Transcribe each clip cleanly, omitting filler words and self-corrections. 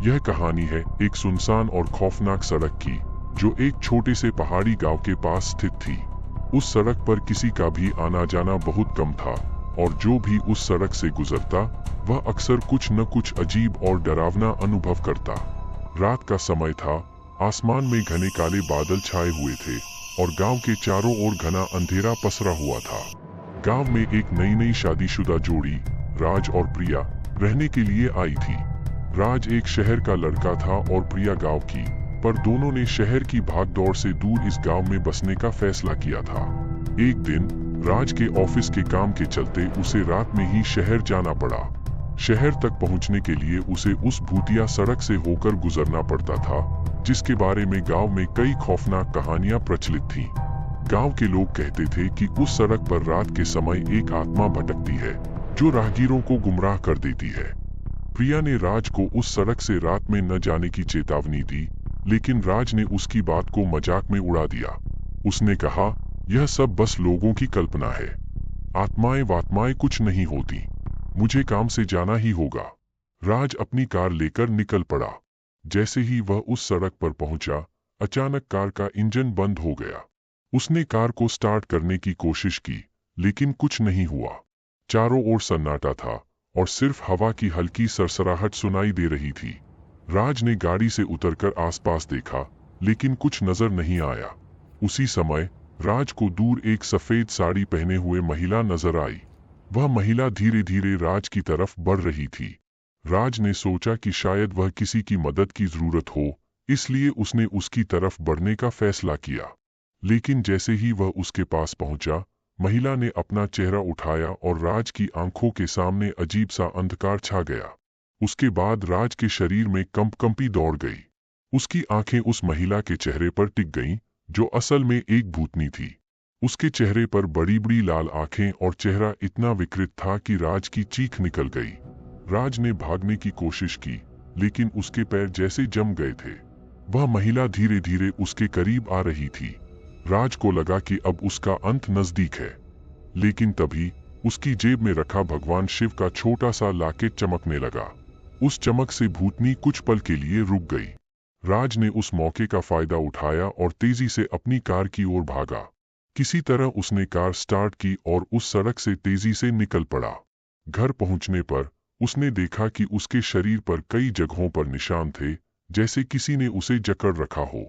यह कहानी है एक सुनसान और खौफनाक सड़क की, जो एक छोटे से पहाड़ी गांव के पास स्थित थी। उस सड़क पर किसी का भी आना जाना बहुत कम था और जो भी उस सड़क से गुजरता वह अक्सर कुछ न कुछ अजीब और डरावना अनुभव करता। रात का समय था, आसमान में घने काले बादल छाए हुए थे और गांव के चारों ओर घना अंधेरा पसरा हुआ था। गांव में एक नई शादीशुदा जोड़ी, राज और प्रिया, रहने के लिए आई थी। राज एक शहर का लड़का था और प्रिया गांव की, पर दोनों ने शहर की भागदौड़ से दूर इस गांव में बसने का फैसला किया था। एक दिन राज के ऑफिस के काम के चलते उसे रात में ही शहर जाना पड़ा। शहर तक पहुंचने के लिए उसे उस भूतिया सड़क से होकर गुजरना पड़ता था, जिसके बारे में गांव में कई खौफनाक कहानियां प्रचलित थीं। गांव के लोग कहते थे कि उस सड़क पर रात के समय एक आत्मा भटकती है, जो राहगीरों को गुमराह कर देती है। प्रिया ने राज को उस सड़क से रात में न जाने की चेतावनी दी, लेकिन राज ने उसकी बात को मजाक में उड़ा दिया। उसने कहा, यह सब बस लोगों की कल्पना है, आत्माएं वात्माएं कुछ नहीं होती, मुझे काम से जाना ही होगा। राज अपनी कार लेकर निकल पड़ा। जैसे ही वह उस सड़क पर पहुंचा, अचानक कार का इंजन बंद हो गया। उसने कार को स्टार्ट करने की कोशिश की, लेकिन कुछ नहीं हुआ। चारों ओर सन्नाटा था और सिर्फ हवा की हल्की सरसराहट सुनाई दे रही थी। राज ने गाड़ी से उतरकर आसपास देखा, लेकिन कुछ नजर नहीं आया। उसी समय राज को दूर एक सफेद साड़ी पहने हुए महिला नजर आई। वह महिला धीरे धीरे राज की तरफ बढ़ रही थी। राज ने सोचा कि शायद वह किसी की मदद की जरूरत हो, इसलिए उसने उसकी तरफ बढ़ने का फैसला किया। लेकिन जैसे ही वह उसके पास पहुंचा, महिला ने अपना चेहरा उठाया और राज की आंखों के सामने अजीब सा अंधकार छा गया। उसके बाद राज के शरीर में कंपी दौड़ गई। उसकी आंखें उस महिला के चेहरे पर टिक गईं, जो असल में एक भूतनी थी। उसके चेहरे पर बड़ी बड़ी लाल आंखें और चेहरा इतना विकृत था कि राज की चीख निकल गई। राज ने भागने की कोशिश की, लेकिन उसके पैर जैसे जम गए थे। वह महिला धीरे धीरे उसके करीब आ रही थी। राज को लगा कि अब उसका अंत नजदीक है, लेकिन तभी उसकी जेब में रखा भगवान शिव का छोटा सा लॉकेट चमकने लगा। उस चमक से भूतनी कुछ पल के लिए रुक गई। राज ने उस मौके का फायदा उठाया और तेजी से अपनी कार की ओर भागा। किसी तरह उसने कार स्टार्ट की और उस सड़क से तेजी से निकल पड़ा। घर पहुंचने पर उसने देखा कि उसके शरीर पर कई जगहों पर निशान थे, जैसे किसी ने उसे जकड़ रखा हो।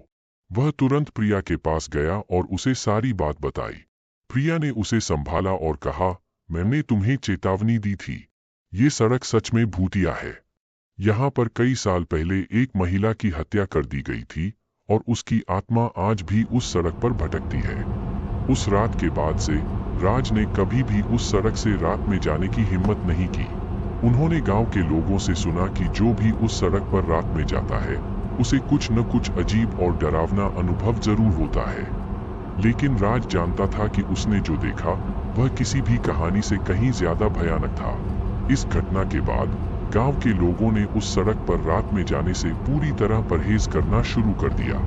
वह तुरंत प्रिया के पास गया और उसे सारी बात बताई। प्रिया ने उसे संभाला और कहा, मैंने तुम्हें चेतावनी दी थी, ये सड़क सच में भूतिया है। यहाँ पर कई साल पहले एक महिला की हत्या कर दी गई थी और उसकी आत्मा आज भी उस सड़क पर भटकती है। उस रात के बाद से राज ने कभी भी उस सड़क से रात में जाने की हिम्मत नहीं की। उन्होंने गांव के लोगों से सुना कि जो भी उस सड़क पर रात में जाता है, उसे कुछ न कुछ अजीब और डरावना अनुभव जरूर होता है। लेकिन राज जानता था कि उसने जो देखा वह किसी भी कहानी से कहीं ज्यादा भयानक था। इस घटना के बाद गांव के लोगों ने उस सड़क पर रात में जाने से पूरी तरह परहेज करना शुरू कर दिया।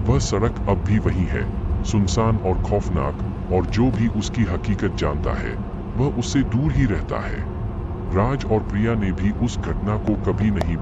वह सड़क अब भी वही है, सुनसान और खौफनाक, और जो भी उसकी हकीकत जानता है वह उससे दूर ही रहता है। राज और प्रिया ने भी उस घटना को कभी नहीं